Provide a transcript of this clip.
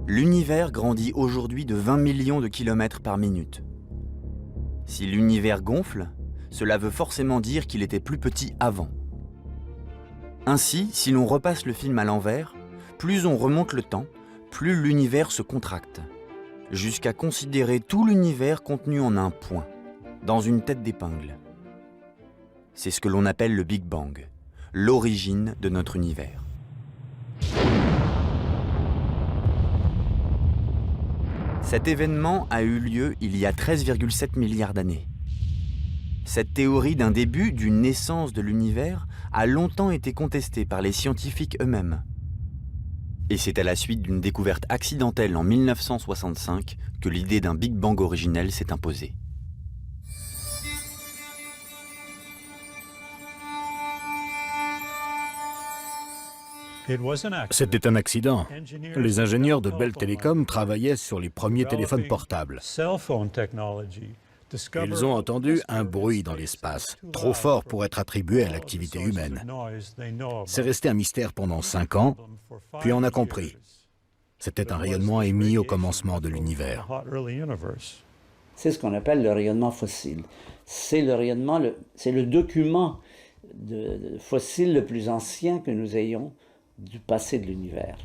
L'univers grandit aujourd'hui de 20 millions de kilomètres par minute. Si l'univers gonfle, cela veut forcément dire qu'il était plus petit avant. Ainsi, si l'on repasse le film à l'envers, plus on remonte le temps, plus l'univers se contracte, jusqu'à considérer tout l'univers contenu en un point, dans une tête d'épingle. C'est ce que l'on appelle le Big Bang, l'origine de notre univers. Cet événement a eu lieu il y a 13,7 milliards d'années. Cette théorie d'un début, d'une naissance de l'univers, a longtemps été contestée par les scientifiques eux-mêmes. Et c'est à la suite d'une découverte accidentelle en 1965 que l'idée d'un Big Bang originel s'est imposée. C'était un accident. Les ingénieurs de Bell Telecom travaillaient sur les premiers téléphones portables. Ils ont entendu un bruit dans l'espace, trop fort pour être attribué à l'activité humaine. C'est resté un mystère pendant 5 ans, puis on a compris. C'était un rayonnement émis au commencement de l'univers. C'est ce qu'on appelle le rayonnement fossile. C'est le document fossile le plus ancien que nous ayons du passé de l'univers.